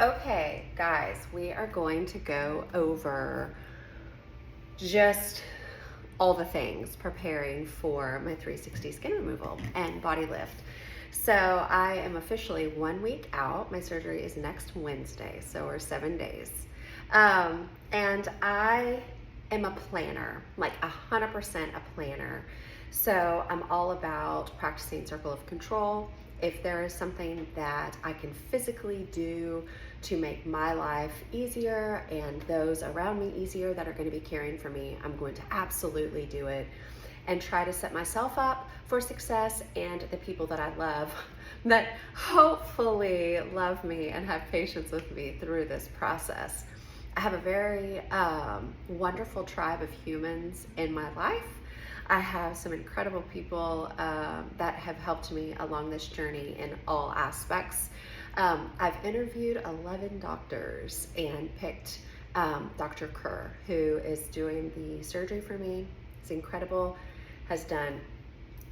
Okay, guys, we are going to go over just all the things preparing for my 360 skin removal and body lift. So I am officially 1 week out. My surgery is next Wednesday, so we're 7 days. And I am a planner, like 100% a planner. So I'm all about practicing circle of control. If there is something that I can physically do to make my life easier and those around me easier that are going to be caring for me, I'm going to absolutely do it and try to set myself up for success and the people that I love that hopefully love me and have patience with me through this process. I have a very wonderful tribe of humans in my life. I have some incredible people that have helped me along this journey in all aspects. I've interviewed 11 doctors and picked Dr. Kerr, who is doing the surgery for me. He's incredible, has done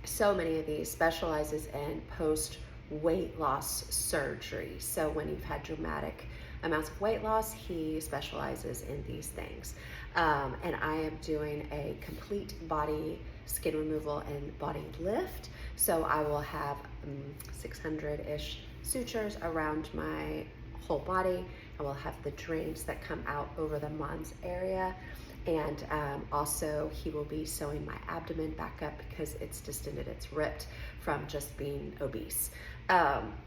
so many of these, specializes in post weight loss surgery. So when you've had dramatic amounts of weight loss, he specializes in these things. And I am doing a complete body skin removal and body lift. So I will have 600-ish sutures around my whole body. I will have the drains that come out over the Mons area. And also he will be sewing my abdomen back up because it's distended, it's ripped from just being obese.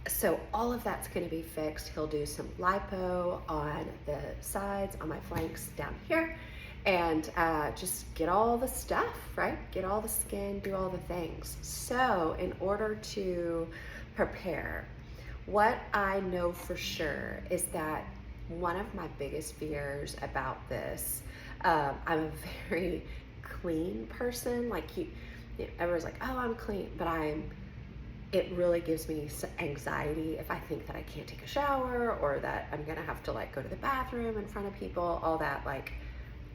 So all of that's going to be fixed. He'll do some lipo on the sides, on my flanks down here, and just get all the stuff, right? Get all the skin, do all the things. So in order to prepare, what I know for sure is that one of my biggest fears about this, I'm a very clean person. Like everyone's like, oh, I'm clean, but it really gives me anxiety if I think that I can't take a shower or that I'm gonna have to like go to the bathroom in front of people, all that. Like,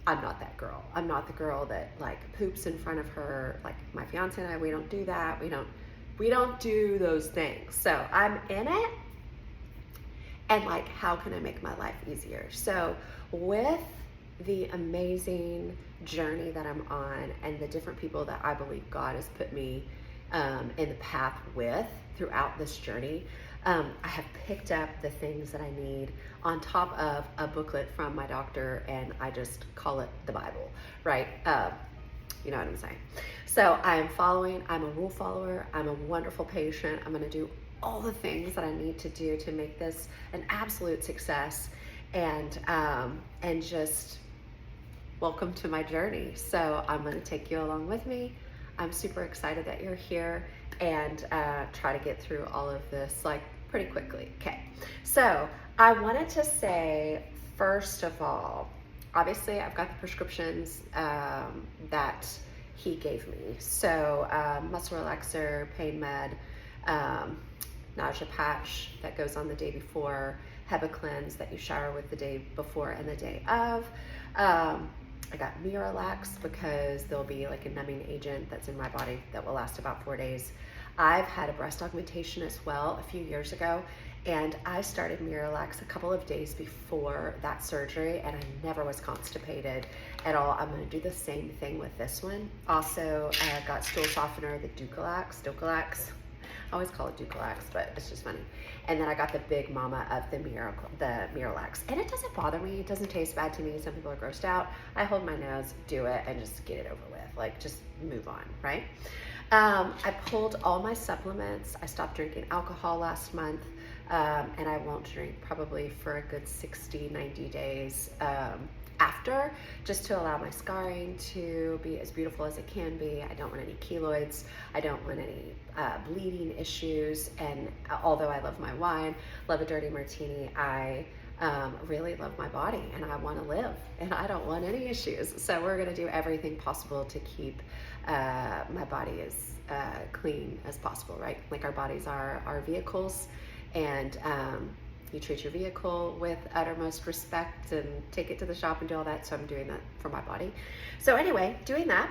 I'm not that girl. I'm not the girl that like poops in front of her. Like my fiance and I, we don't do that. We don't do those things. So I'm in it, and like, how can I make my life easier? So with the amazing journey that I'm on and the different people that I believe God has put me in the path with throughout this journey, I have picked up the things that I need on top of a booklet from my doctor, and I just call it the Bible, right? You know what I'm saying? So I'm a rule follower, I'm a wonderful patient, I'm gonna do all the things that I need to do to make this an absolute success, and just welcome to my journey. So I'm gonna take you along with me. I'm super excited that you're here, and try to get through all of this like pretty quickly. Okay, so I wanted to say, first of all, obviously I've got the prescriptions that he gave me. So muscle relaxer, pain med, nausea patch that goes on the day before, Heba cleanse that you shower with the day before and the day of. I got Miralax because there'll be like a numbing agent that's in my body that will last about 4 days. I've had a breast augmentation as well a few years ago, and I started Miralax a couple of days before that surgery, and I never was constipated at all. I'm gonna do the same thing with this one. Also, I got stool softener, the Dulcolax. I always call it Dulcolax, but it's just funny. And then I got the big mama of the Miralax. And it doesn't bother me. It doesn't taste bad to me. Some people are grossed out. I hold my nose, do it, and just get it over with. Like, just move on, right? I pulled all my supplements. I stopped drinking alcohol last month, and I won't drink probably for a good 60, 90 days after, just to allow my scarring to be as beautiful as it can be. I don't want any keloids. I don't want any bleeding issues. And although I love my wine, love a dirty martini, I really love my body, and I want to live, and I don't want any issues. So we're going to do everything possible to keep my body as clean as possible, right? Like, our bodies are our vehicles, and you treat your vehicle with uttermost respect and take it to the shop and do all that. So I'm doing that for my body. So anyway, doing that.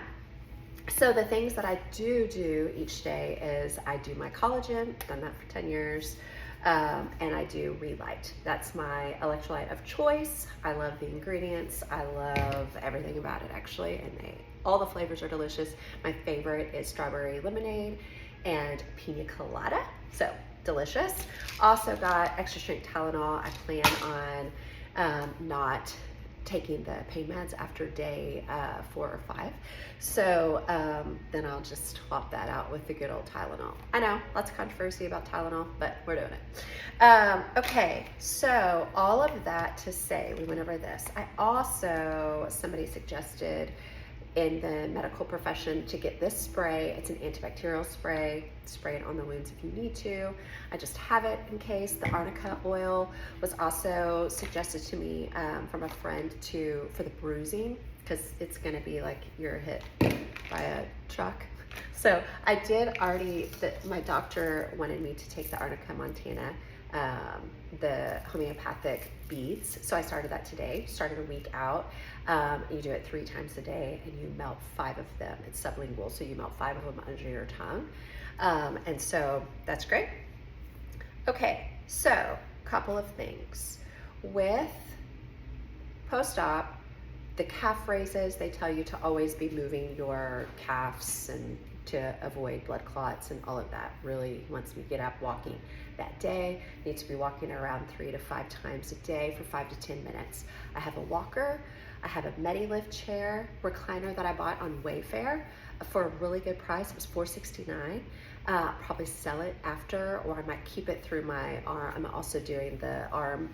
So the things that I do each day is I do my collagen. I've done that for 10 years. And I do Relight. That's my electrolyte of choice. I love the ingredients. I love everything about it, actually, and all the flavors are delicious. My favorite is strawberry lemonade and pina colada, so delicious. Also got extra strength Tylenol. I plan on not taking the pain meds after day 4 or 5. So then I'll just swap that out with the good old Tylenol. I know, lots of controversy about Tylenol, but we're doing it. Okay, so all of that to say, we went over this. Somebody suggested in the medical profession to get this spray. It's an antibacterial spray. Spray it on the wounds if you need to. I just have it in case. The arnica oil was also suggested to me from a friend for the bruising, because it's going to be like you're hit by a truck. So I did already, my doctor wanted me to take the Arnica Montana, the homeopathic beads. So I started that today, started a week out. You do it 3 times a day and you melt 5 of them. It's sublingual, so you melt 5 of them under your tongue. And so that's great. Okay, so couple of things. With post-op, the calf raises, they tell you to always be moving your calves and to avoid blood clots and all of that. Really, once we get up walking that day, need to be walking around 3 to 5 times a day for 5 to 10 minutes. I have a walker. I have a MediLift chair recliner that I bought on Wayfair for a really good price. It was $469. Probably sell it after, or I might keep it through my arm. I'm also doing the arm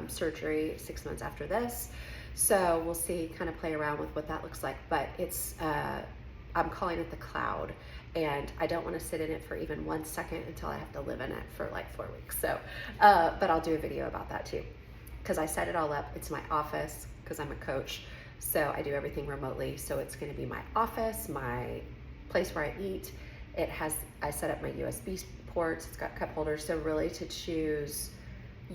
surgery 6 months after this. So we'll see, kind of play around with what that looks like. But it's, I'm calling it the Cloud, and I don't want to sit in it for even 1 second until I have to live in it for like 4 weeks. So, but I'll do a video about that too, because I set it all up. It's my office, because I'm a coach. So I do everything remotely. So it's going to be my office, my place where I eat. I set up my USB ports. It's got cup holders. So really to choose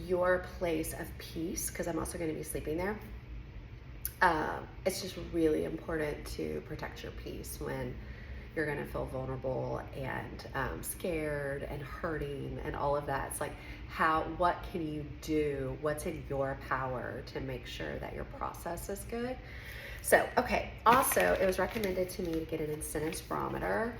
your place of peace, because I'm also going to be sleeping there. It's just really important to protect your peace when you're going to feel vulnerable and scared and hurting and all of that. It's like, what can you do? What's in your power to make sure that your process is good? So, okay. Also, it was recommended to me to get an incentive spirometer.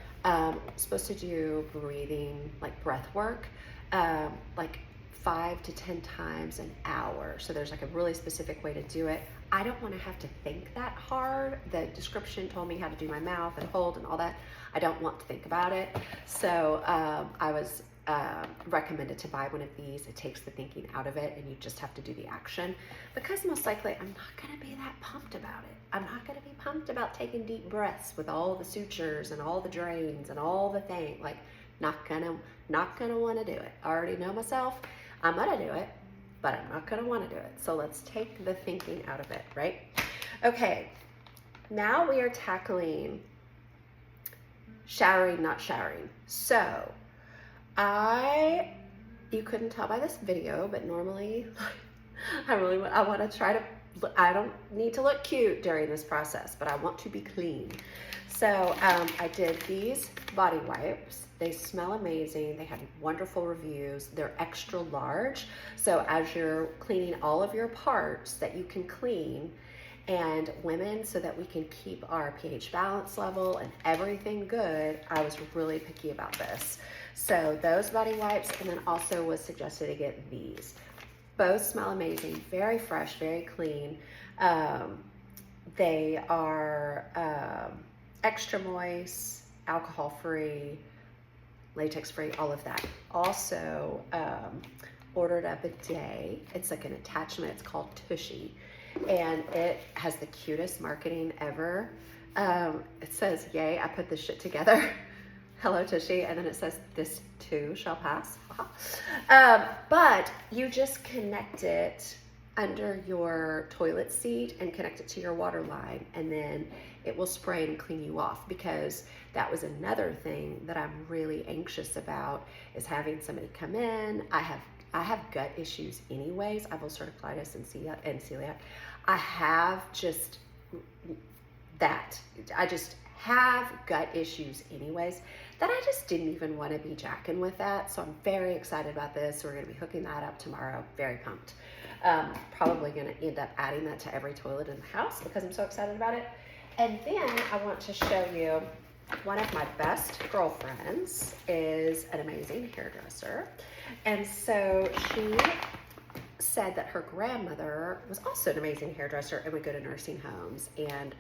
Supposed to do breathing, like breath work, like 5 to 10 times an hour. So there's like a really specific way to do it. I don't want to have to think that hard. The description told me how to do my mouth and hold and all that. I don't want to think about it. So I was recommended to buy one of these. It takes the thinking out of it and you just have to do the action, because most likely I'm not going to be that pumped about it. I'm not going to be pumped about taking deep breaths with all the sutures and all the drains and all the things. Like, not gonna want to do it. I already know myself. I'm gonna do it, but I'm not gonna want to do it. So let's take the thinking out of it, right? Okay, now we are tackling showering, not showering. So you couldn't tell by this video, but normally I want to try to, I don't need to look cute during this process, but I want to be clean. So I did these body wipes. They smell amazing. They have wonderful reviews. They're extra large. So as you're cleaning all of your parts that you can clean, and women, so that we can keep our pH balance level and everything good, I was really picky about this. So those body wipes, and then also was suggested to get these. Both smell amazing, very fresh, very clean. They are extra moist, alcohol-free, latex-free, all of that. Also ordered a bidet. It's like an attachment. It's called Tushy, and it has the cutest marketing ever. It says, "Yay, I put this shit together." Hello, Tushy. And then it says, "This too shall pass." But you just connect it under your toilet seat and connect it to your water line, and then it will spray and clean you off, because that was another thing that I'm really anxious about, is having somebody come in. I have gut issues anyways. I have ulcerative colitis and celiac. I have just that. I just have gut issues anyways, that I just didn't even want to be jacking with that. So I'm very excited about this. We're going to be hooking that up tomorrow. Very pumped. Probably going to end up adding that to every toilet in the house because I'm so excited about it. And then I want to show you one of my best girlfriends is an amazing hairdresser. And so she said that her grandmother was also an amazing hairdresser and would go to nursing homes and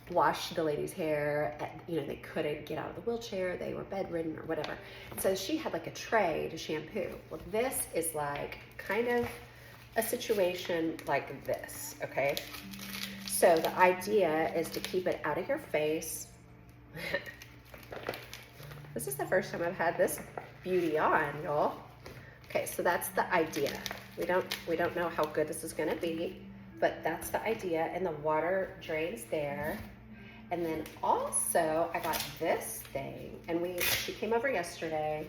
wash the ladies' hair. You know, they couldn't get out of the wheelchair, they were bedridden or whatever. And so she had like a tray to shampoo. Well, this is like kind of a situation like this, okay? So the idea is to keep it out of your face. This is the first time I've had this beauty on, y'all. Okay, so that's the idea. We don't know how good this is gonna be, but that's the idea, and the water drains there. And then also I got this thing, and she came over yesterday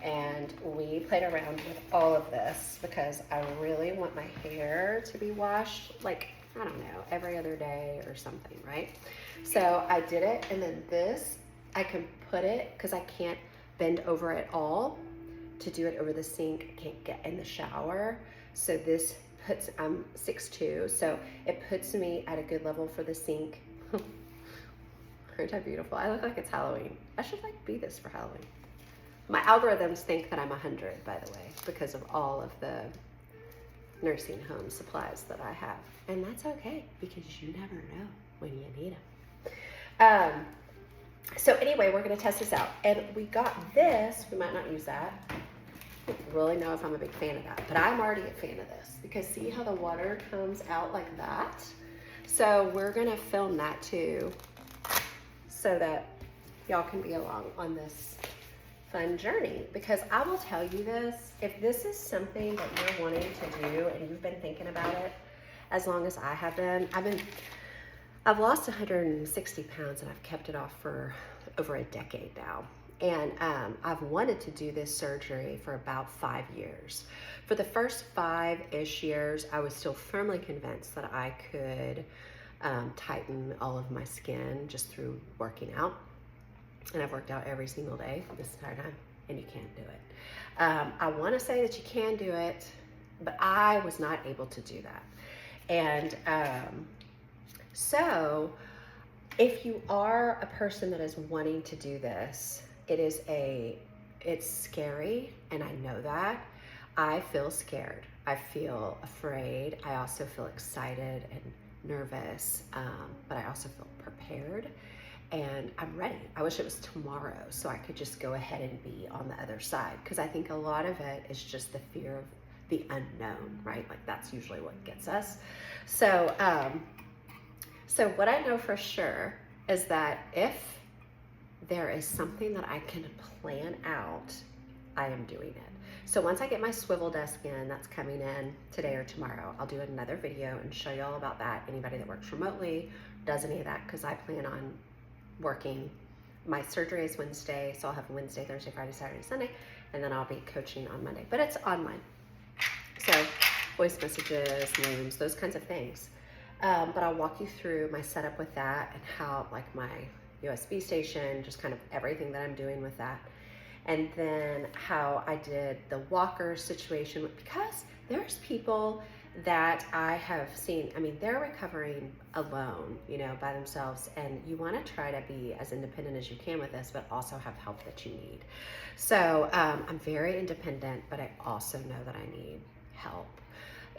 and we played around with all of this because I really want my hair to be washed like, I don't know, every other day or something, right? So I did it, and then this, I can put it, because I can't bend over at all to do it over the sink. I can't get in the shower. So this puts, I'm 6'2", so it puts me at a good level for the sink. Aren't I beautiful? I look like it's Halloween. I should like be this for Halloween. My algorithms think that I'm 100, by the way, because of all of the nursing home supplies that I have. And that's okay, because you never know when you need them. So anyway, we're gonna test this out. And we got this, we might not use that. I don't really know if I'm a big fan of that, but I'm already a fan of this, because see how the water comes out like that? So we're gonna film that too, so that y'all can be along on this fun journey. Because I will tell you this, if this is something that you're wanting to do and you've been thinking about it as long as I have been, I've lost 160 pounds and I've kept it off for over a decade now. And I've wanted to do this surgery for about 5 years. For the first 5-ish years, I was still firmly convinced that I could tighten all of my skin just through working out. And I've worked out every single day this entire time, and you can't do it. I want to say that you can do it, but I was not able to do that. And so if you are a person that is wanting to do this, it's scary, and I know that. I feel scared. I feel afraid. I also feel excited and nervous, but I also feel prepared. And I'm ready. I wish it was tomorrow so I could just go ahead and be on the other side, because I think a lot of it is just the fear of the unknown, right? Like that's usually what gets us. So, so what I know for sure is that if there is something that I can plan out, I am doing it. So once I get my swivel desk in, that's coming in today or tomorrow, I'll do another video and show you all about that. Anybody that works remotely, does any of that, because I plan on working. My surgery is Wednesday, so I'll have Wednesday, Thursday, Friday, Saturday, Sunday, and then I'll be coaching on Monday, but it's online. So voice messages, Zooms, those kinds of things. But I'll walk you through my setup with that and how, like my USB station, just kind of everything that I'm doing with that. And then how I did the walker situation, because there's people that I have seen, I mean, they're recovering alone, you know, by themselves, and you want to try to be as independent as you can with this, but also have help that you need. So I'm very independent, but I also know that I need help,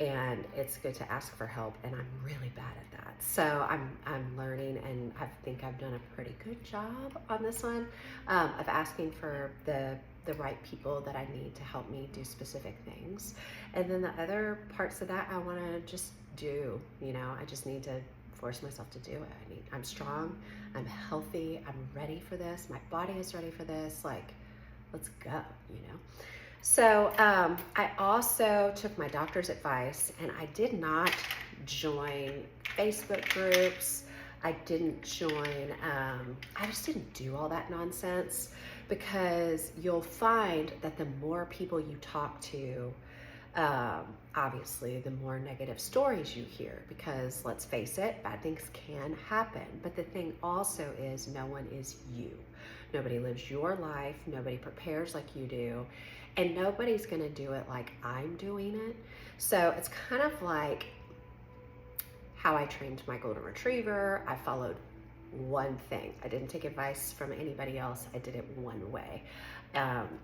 and it's good to ask for help, and I'm really bad at that. So I'm learning, and I think I've done a pretty good job on this one of asking for the right people that I need to help me do specific things. And then the other parts of that I want to just do, you know, I just need to force myself to do it. I'm strong, I'm healthy, I'm ready for this, my body is ready for this, like, let's go, you know. So I also took my doctor's advice, and I did not join Facebook groups. I didn't join, I just didn't do all that nonsense, because you'll find that the more people you talk to, Obviously, the more negative stories you hear, because let's face it, bad things can happen. But the thing also is, no one is you. Nobody lives your life, nobody prepares like you do, and nobody's gonna do it like I'm doing it. So it's kind of like how I trained my golden retriever. I followed one thing. I didn't take advice from anybody else. I did it one way.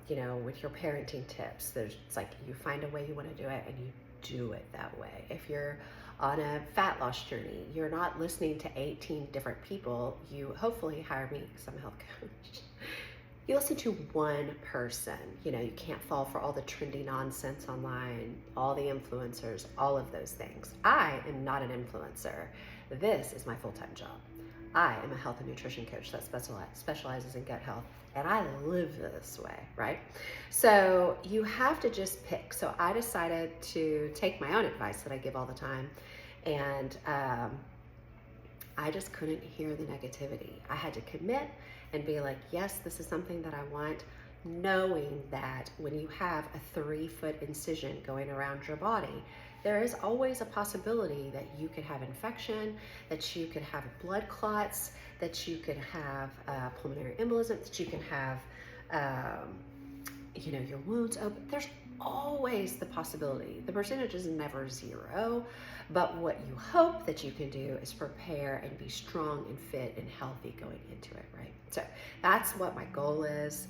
You know, with your parenting tips, it's like you find a way you want to do it and you do it that way. If you're on a fat loss journey, you're not listening to 18 different people. You hopefully hire me because I'm a health coach. You listen to one person. You know, you can't fall for all the trendy nonsense online, all the influencers, all of those things. I am not an influencer. This is my full-time job. I am a health and nutrition coach that specializes in gut health, and I live this way, right? So you have to just pick. So I decided to take my own advice that I give all the time, and I just couldn't hear the negativity. I had to commit and be like, yes, this is something that I want, knowing that when you have a 3-foot incision going around your body, there is always a possibility that you could have infection, that you could have blood clots, that you could have pulmonary embolism, that you can have, you know, your wounds open. There's always the possibility. The percentage is never 0, but what you hope that you can do is prepare and be strong and fit and healthy going into it, right? So that's what my goal is.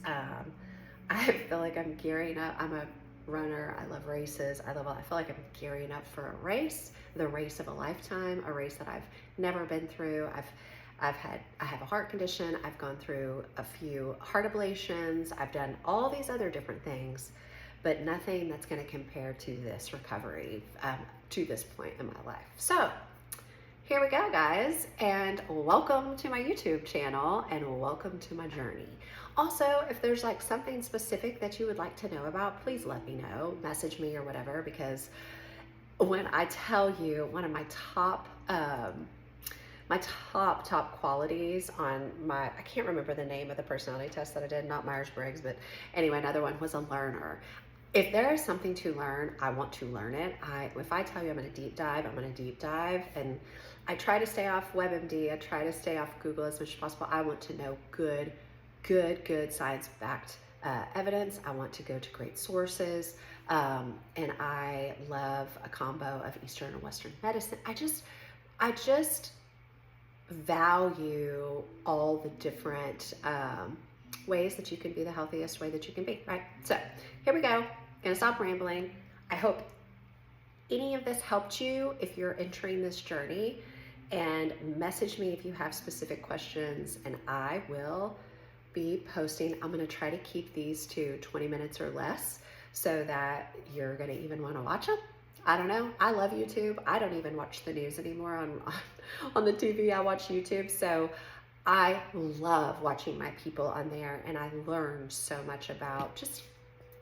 I feel like I'm gearing up. I'm a runner. I love races. I feel like I'm gearing up for a race, the race of a lifetime, a race that I've never been through. I have a heart condition. I've gone through a few heart ablations. I've done all these other different things, but nothing that's going to compare to this recovery to this point in my life. So here we go, guys, and welcome to my YouTube channel and welcome to my journey. Also, if there's like something specific that you would like to know about, please let me know, message me or whatever, because when I tell you one of my top qualities on I can't remember the name of the personality test that I did, not Myers-Briggs, but anyway, another one was a learner. If there is something to learn, I want to learn it. If I tell you I'm going to deep dive, I'm going to deep dive. And I try to stay off WebMD. I try to stay off Google as much as possible. I want to know good science-backed evidence. I want to go to great sources. And I love a combo of Eastern and Western medicine. I just value all the different ways that you can be the healthiest way that you can be, right? So here we go. Gonna stop rambling. I hope any of this helped you if you're entering this journey, and message me if you have specific questions and I will be posting. I'm gonna try to keep these to 20 minutes or less so that you're gonna even wanna watch them. I don't know. I love YouTube. I don't even watch the news anymore on the TV. I watch YouTube. So I love watching my people on there, and I learn so much about just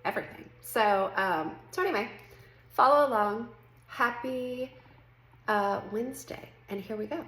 everything. So, so anyway, follow along. Happy Wednesday. And here we go.